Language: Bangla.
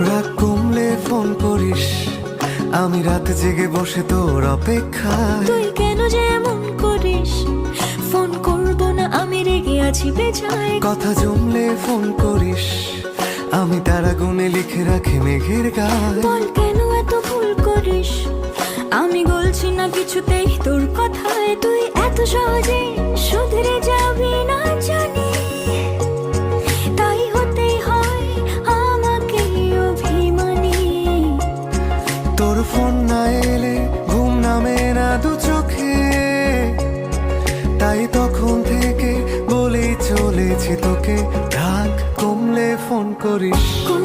রাগ কমলে ফোন করিস, আমি রাতে জেগে বসে তোর অপেক্ষায়। তুই কেন যে এমন করিস? ফোন করব না আমি রেগে আছি বেজায়। কথা জমলে ফোন করিস, আমি তারা গুনে লিখে রাখি মেঘের গায়ে। বল কেন এত ভুল করিস? আমি বলছি না কিছুতেই তোর কথায়। তুই এত সহজে শুধরে যাবি না জানি, তাই হতেই হয় আমাকে অভিমানী। তোর ফোন না এলে ঘুম নামে না দু চোখে, তাই তখন থেকে বলেই চলেছি তোকে, রাগ কমলে ফোন করিস। কোন